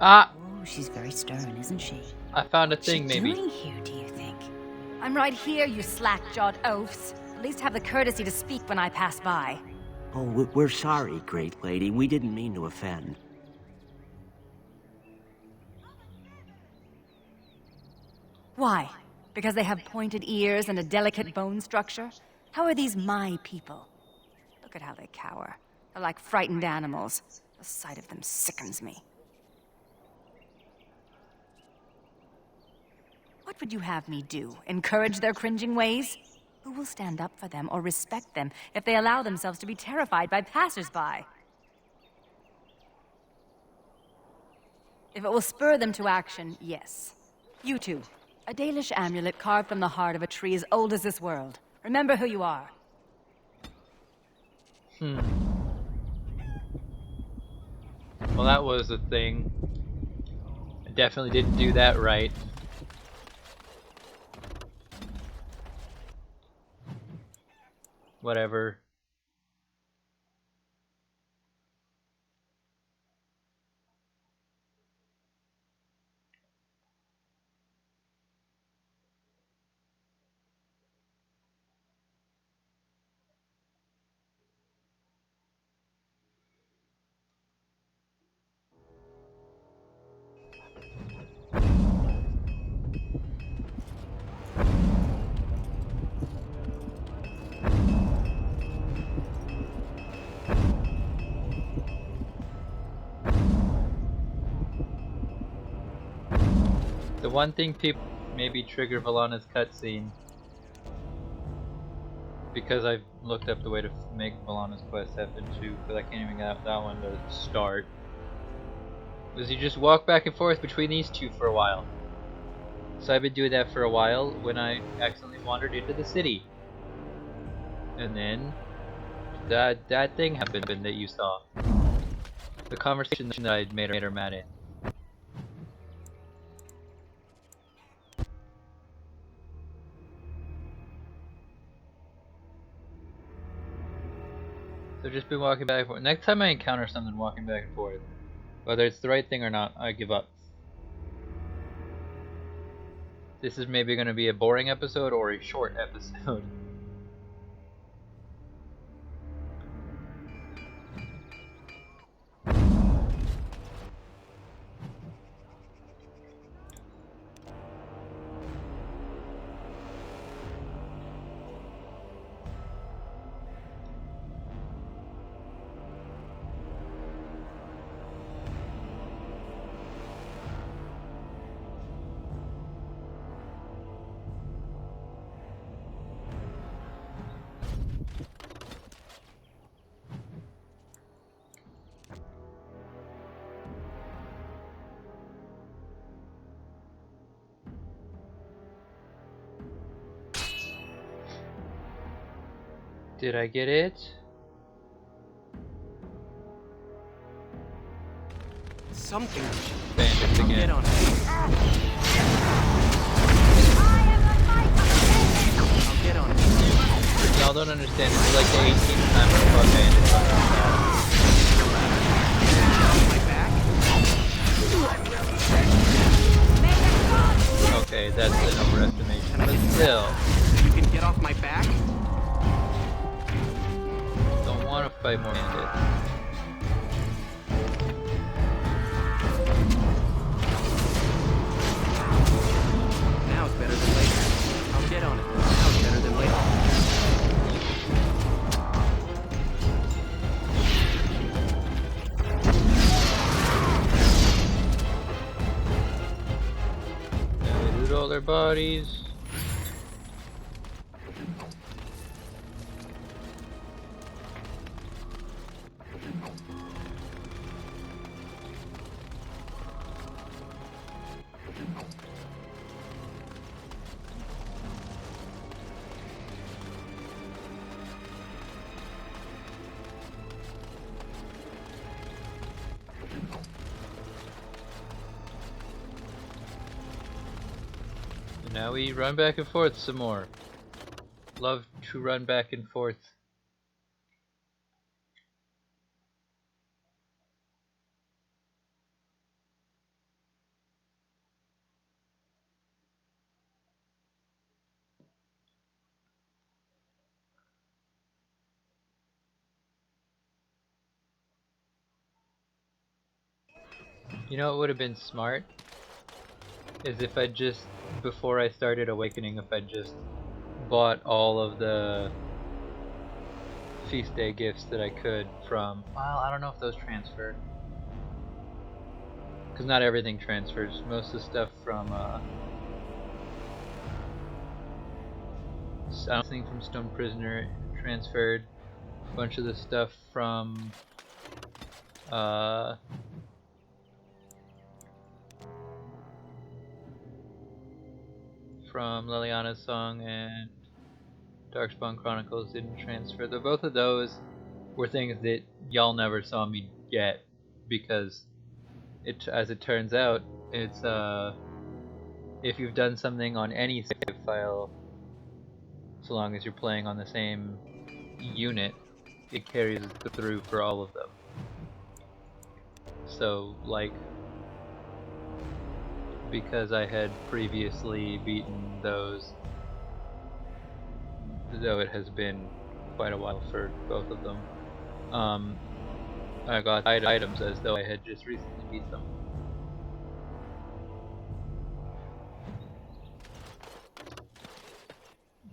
Ah! Oh, she's very stern, isn't she? I found a What's she thing, maybe. doing here, do you think? I'm right here, you slack-jawed oafs. At least have the courtesy to speak when I pass by. Oh, we're sorry, great lady. We didn't mean to offend. Why? Because they have pointed ears and a delicate bone structure? How are these my people? Look at how they cower. They're like frightened animals. The sight of them sickens me. What would you have me do? Encourage their cringing ways? Who will stand up for them or respect them if they allow themselves to be terrified by passers-by? If it will spur them to action, yes. You two. A Dalish amulet carved from the heart of a tree as old as this world. Remember who you are. Well, that was the thing. I definitely didn't do that right. Whatever. The one thing people maybe trigger Valana's cutscene, because I've looked up the way to make Valana's quest happen too, because I can't even get that one to start, was you just walk back and forth between these two for a while. So I've been doing that for a while when I accidentally wandered into the city. And then that thing happened that you saw. The conversation that I made her mad in. So just been walking back and forth. Next time I encounter something walking back and forth, whether it's the right thing or not, I give up. This is maybe going to be a boring episode or a short episode. Did I get it? Something. Bandits again. Get on it. I'll get on it. Y'all don't understand. This is like the 18th time I've fought bandits on this side. Okay, that's an overestimation, but still. You can get off my back? Don't want to fight more bandits. Now it's better than later. I'll get on it. Now it's better than later. Now they loot all their bodies. Now we run back and forth some more. Love to run back and forth. You know what would have been smart? Is if I just, before I started Awakening, if I just bought all of the feast day gifts that I could from, well, I don't know if those transfer. Because not everything transfers. Most of the stuff from, something from Stone Prisoner transferred. A bunch of the stuff from, Liliana's Song and Darkspawn Chronicles didn't transfer. Though both of those were things that y'all never saw me get, because as it turns out, it's if you've done something on any save file, so long as you're playing on the same unit, it carries through for all of them. So, like, because I had previously beaten those, though it has been quite a while for both of them, I got items as though I had just recently beat them.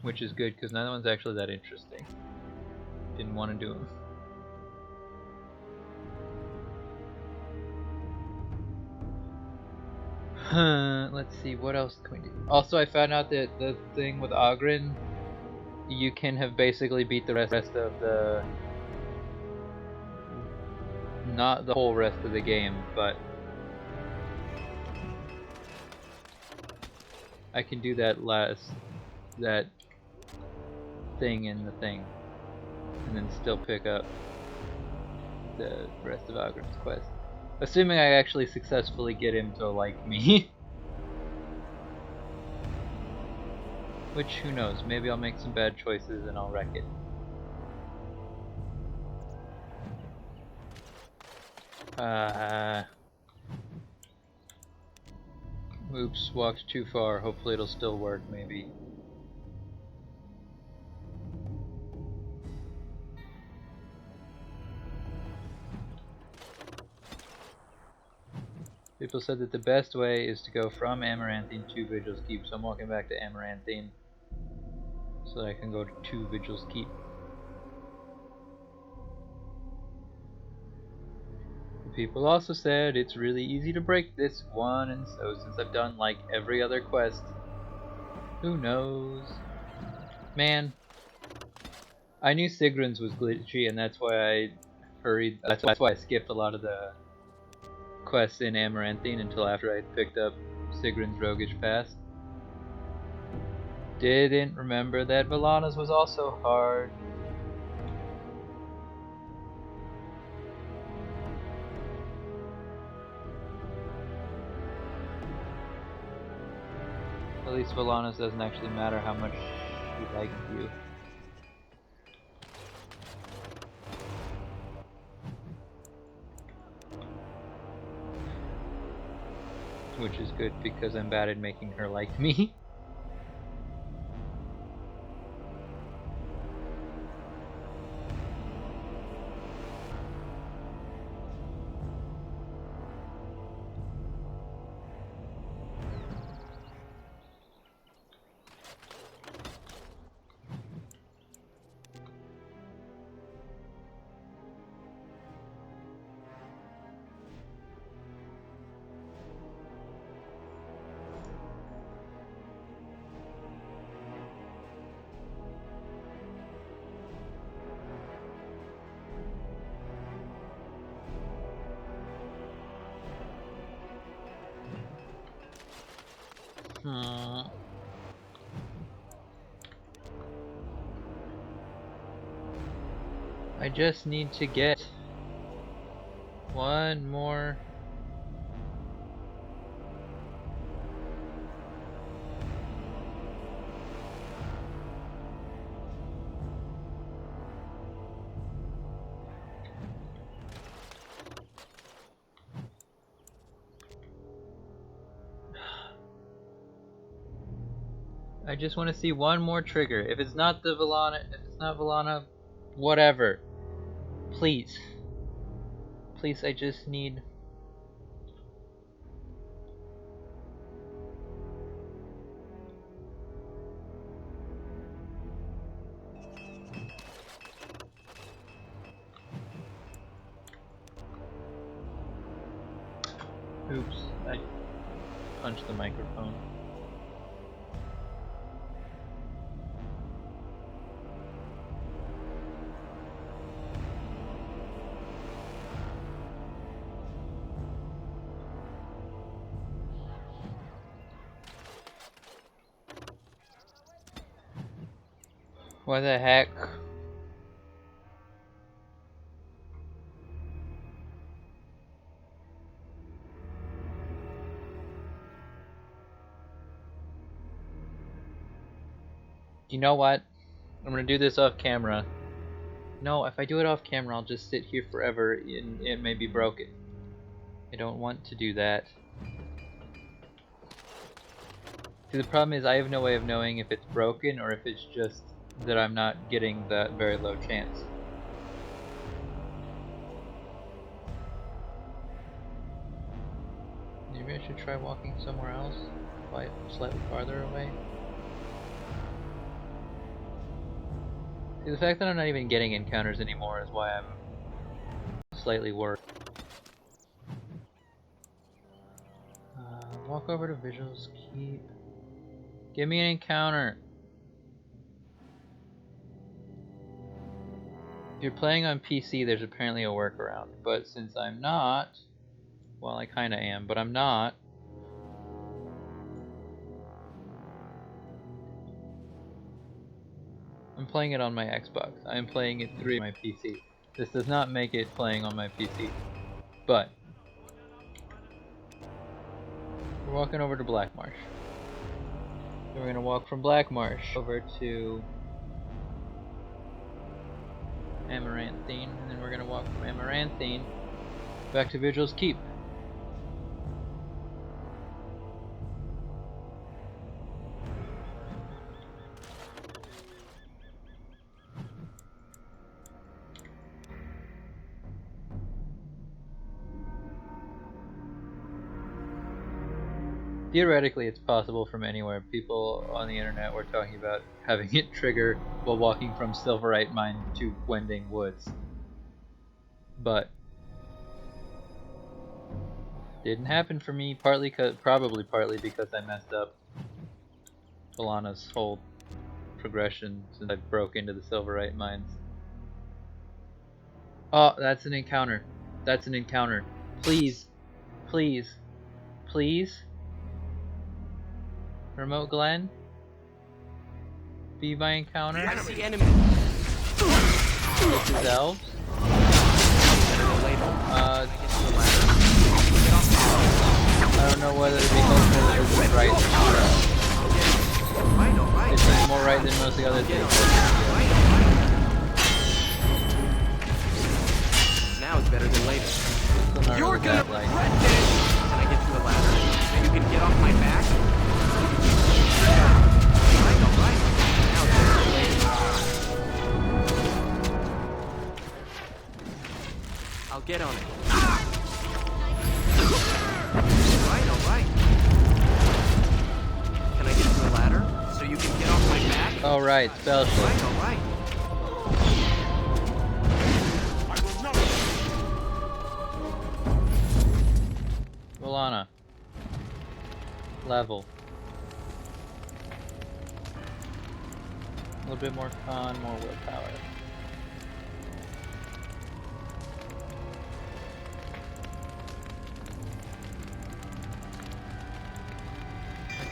Which is good, because neither one's actually that interesting. Didn't want to do them. Let's see, what else can we do? Also, I found out that the thing with Oghren, you can have basically beat the rest of the... not the whole rest of the game, but I can do that thing in the thing, and then still pick up the rest of Ogren's quest. Assuming I actually successfully get him to like me. Which, who knows, maybe I'll make some bad choices and I'll wreck it. Oops, walked too far. Hopefully it'll still work, maybe. People said that the best way is to go from Amaranthine to Vigil's Keep, so I'm walking back to Amaranthine so that I can go to Vigil's Keep. The people also said it's really easy to break this one, and so since I've done like every other quest, who knows? Man, I knew Sigrun's was glitchy, and that's why I hurried. That's why I skipped a lot of the quests in Amaranthine until after I picked up Sigrun's Roguish Past. Didn't remember that Valana's was also hard. At least Valana's doesn't actually matter how much she likes you. Which is good because I'm bad at making her like me. I just need to get one more. I just want to see one more trigger. If it's not the Valana, if it's not Valana, whatever. Please. Please, I just need Oops, I punched the microphone. What the heck? You know what? I'm gonna do this off camera. No, if I do it off camera, I'll just sit here forever and it may be broken. I don't want to do that. See, the problem is I have no way of knowing if it's broken or if it's just that I'm not getting that very low chance. Maybe I should try walking somewhere else, slightly farther away. See, the fact that I'm not even getting encounters anymore is why I'm slightly worried. Walk over to visuals, keep. Give me an encounter. If you're playing on PC, there's apparently a workaround, but since I'm not, well, I kinda am, but I'm not. I'm playing it on my Xbox. I'm playing it through my PC. This does not make it playing on my PC. But we're walking over to Black Marsh. Then we're gonna walk from Black Marsh over to Amaranthine, and then we're gonna walk from Amaranthine back to Vigil's Keep. Theoretically, it's possible from anywhere. People on the internet were talking about having it trigger while walking from Silverite Mine to Wending Woods. But didn't happen for me, probably partly because I messed up Balana's whole progression since I broke into the Silverite Mines. Oh, that's an encounter. That's an encounter. Please. Please. Please. Remote Glen? Be my encounter? I see enemies. This is elves? I don't know whether to be hopeful that this is right. It seems more right than most of the other things. Now it's better than later. You're gonna regret this! Can I get to the ladder? And you can get off my back? Alright. Now it's better than later. I'll get on it. Alright. Can I get to the ladder? So you can get off my back? Alright, spell shift. Alright. Balana. Level. A little bit more con, more willpower.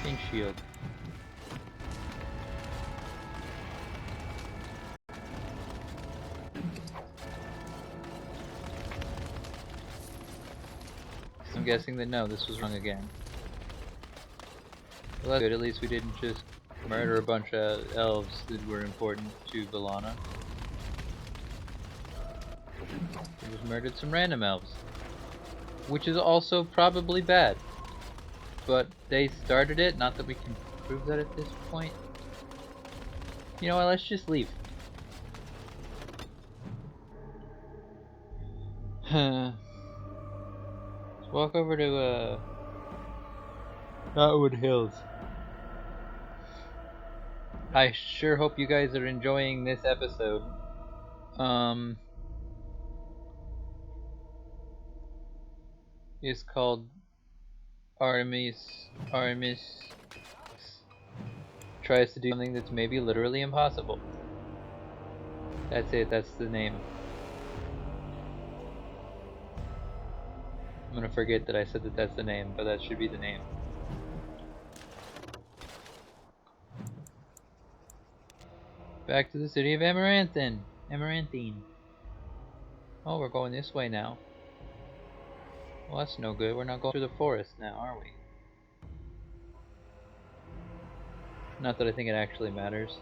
King shield. I'm guessing that no, this was wrong again. Well, that's good. At least we didn't just murder a bunch of elves that were important to Balana. We just murdered some random elves, which is also probably bad. But they started it, not that we can prove that at this point. You know what, let's just leave. Let's walk over to Knotwood Hills. I sure hope you guys are enjoying this episode. It's called Artemis tries to do something that's maybe literally impossible. That's it, that's the name. I'm gonna forget that I said that that's the name, but that should be the name. Back to the city of Amaranthine. Oh, we're going this way now. Well, that's no good. We're not going through the forest now, are we? Not that I think it actually matters.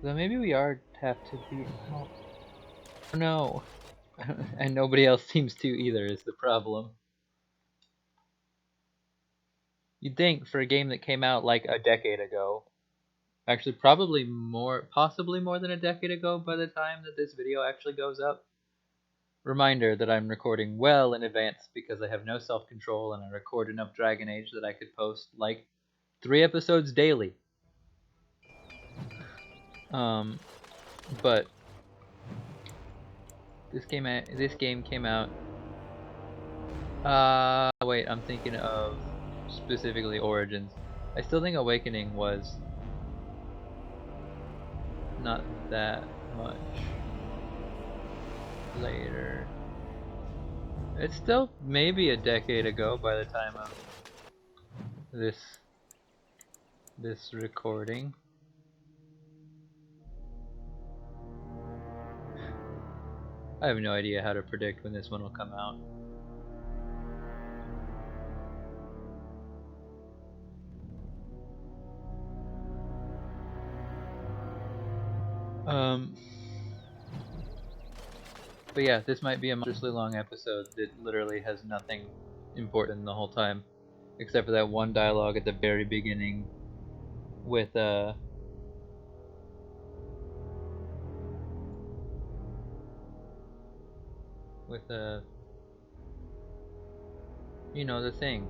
Though maybe we have to be... Oh no. And nobody else seems to either is the problem. You'd think for a game that came out like a decade ago, actually probably more, possibly more than a decade ago by the time that this video actually goes up. Reminder that I'm recording well in advance because I have no self-control and I record enough Dragon Age that I could post like 3 episodes daily. But this game came out. Wait, I'm thinking of specifically Origins. I still think Awakening was not that much later. It's still maybe a decade ago by the time of this recording. I have no idea how to predict when this one will come out. But yeah, this might be a monstrously long episode that literally has nothing important the whole time, except for that one dialogue at the very beginning with you know, the thing.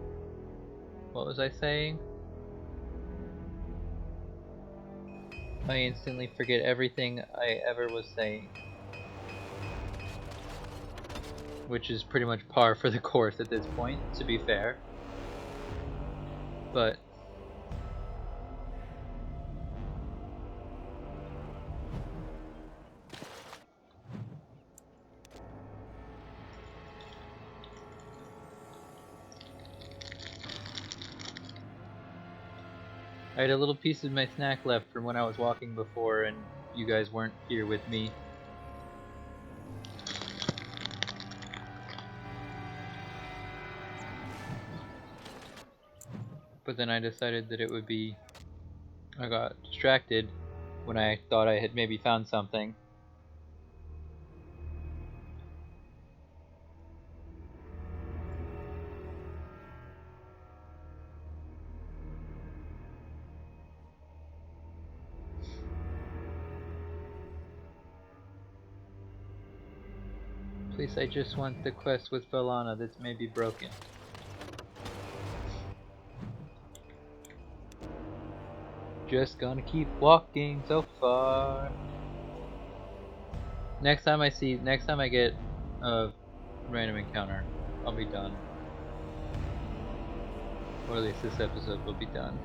What was I saying? I instantly forget everything I ever was saying. Which is pretty much par for the course at this point, to be fair. But I had a little piece of my snack left from when I was walking before and you guys weren't here with me. But then I decided that it would be... I got distracted when I thought I had maybe found something. Please, I just want the quest with Valana that's maybe broken. Just gonna keep walking so far. Next time I get a random encounter, I'll be done. Or at least this episode will be done.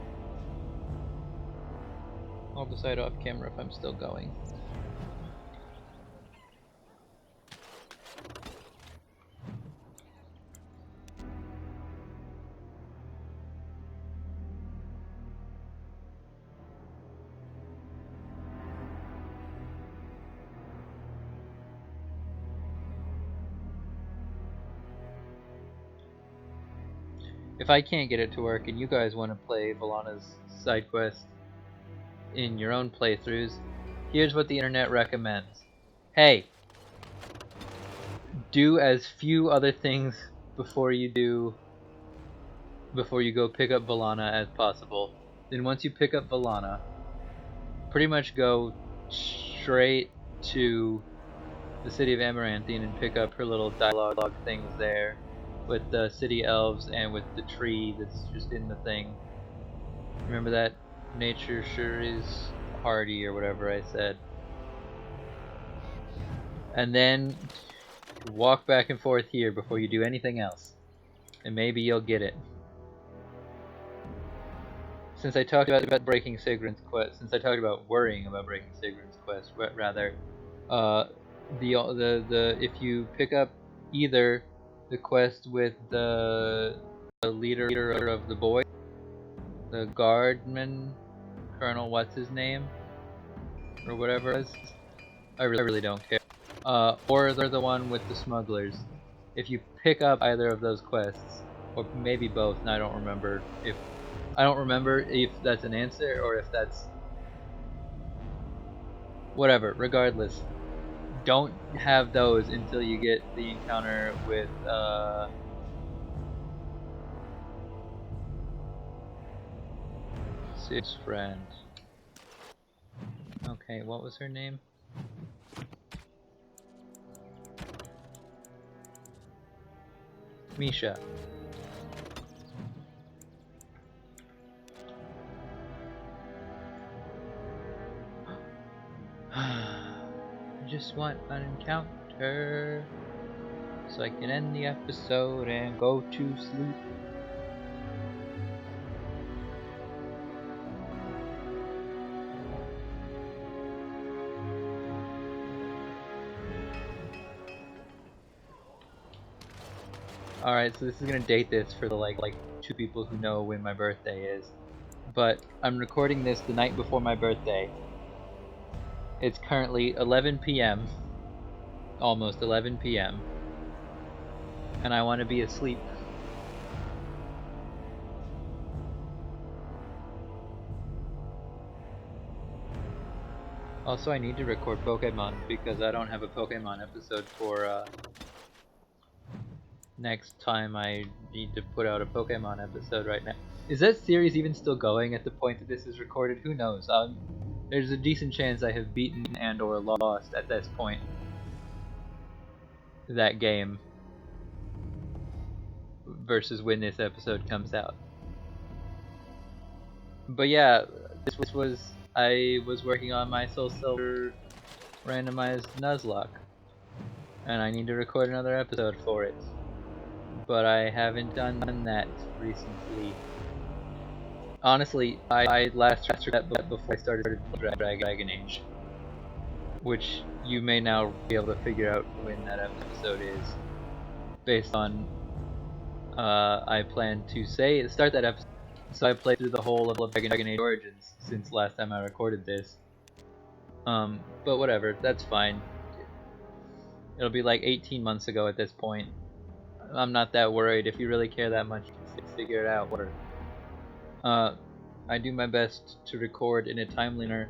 I'll decide off camera if I'm still going. If I can't get it to work and you guys want to play Valana's side quest in your own playthroughs, here's what the internet recommends. Hey, do as few other things before you go pick up Valana as possible. Then once you pick up Valana, pretty much go straight to the city of Amaranthine and pick up her little dialogue things there with the city elves and with the tree that's just in the thing. Remember that? Nature sure is hardy or whatever I said. And then walk back and forth here before you do anything else. and maybe you'll get it. Since I talked about breaking Sigrun's quest, since I talked about worrying about breaking Sigrun's quest, rather, the if you pick up either the quest with the leader of the boy, the guardman, Colonel what's his name, or whatever it is, I really don't care, or the one with the smugglers. If you pick up either of those quests, or maybe both, and I don't remember if that's an answer or if that's whatever. Regardless, don't have those until you get the encounter with Sid's friend. Okay, what was her name? Misha. I just want an encounter so I can end the episode and go to sleep. Alright, so this is gonna date this for the like 2 people who know when my birthday is. But I'm recording this the night before my birthday. It's currently 11 p.m. Almost 11 p.m. And I want to be asleep. Also, I need to record Pokemon because I don't have a Pokemon episode for next time. I need to put out a Pokemon episode right now. Is that series even still going at the point that this is recorded? Who knows? There's a decent chance I have beaten and or lost at this point that game versus when this episode comes out. But yeah, this was I was working on my Soul Silver randomized Nuzlocke, and I need to record another episode for it. But I haven't done that recently. Honestly, I last recorded that before I started Dragon Age, which you may now be able to figure out when that episode is, based on I plan to start that episode. So I played through the whole of Dragon Age Origins since last time I recorded this. But whatever, that's fine. It'll be like 18 months ago at this point. I'm not that worried. If you really care that much, figure it out. I do my best to record in a timely manner,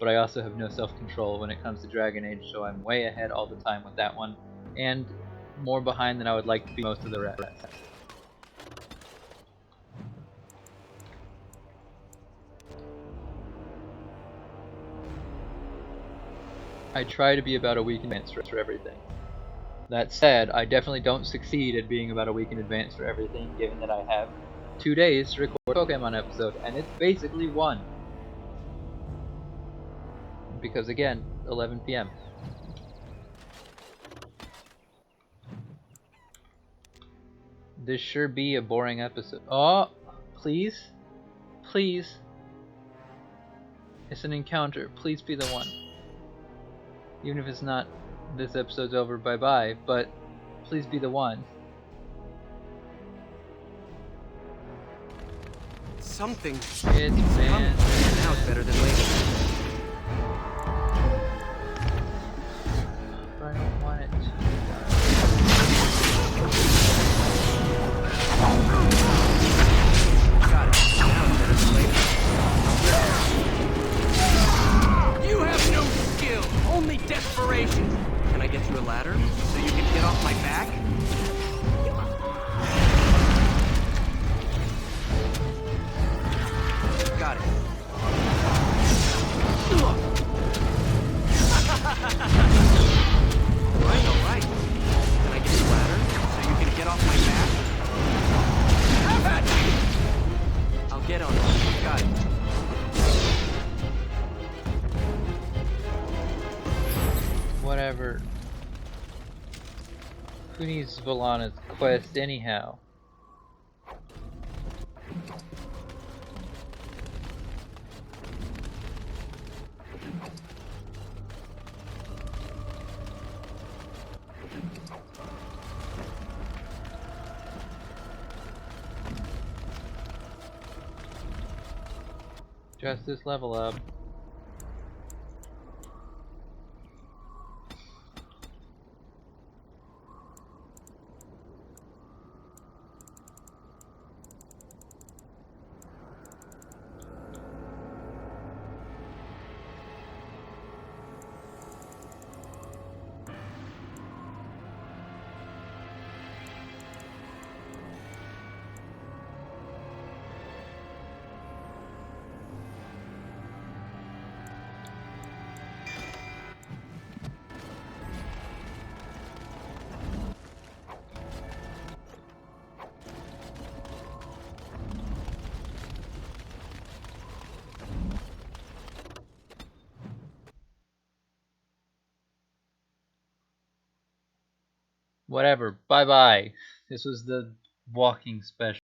but I also have no self-control when it comes to Dragon Age, so I'm way ahead all the time with that one, and more behind than I would like to be most of the rest. I try to be about a week in advance for everything. That said, I definitely don't succeed at being about a week in advance for everything, given that I have 2 days to record a Pokemon episode, and it's basically 1. Because again, 11 p.m. This sure be a boring episode. Oh, please? Please? It's an encounter. Please be the one. Even if it's not, this episode's over, bye-bye, but please be the one. Something. It's man. Now it's better than later. I don't want it. Got it. Now it's better than later. You have no skill, only desperation. Can I get you a ladder so you can get off my back? Got it. Alright. Can I get you a ladder so you can get off my back? Have at me! I'll get on it. Got it. Whatever. Who needs Valana's quest anyhow? discuss this level up. Whatever. Bye bye. This was the walking special.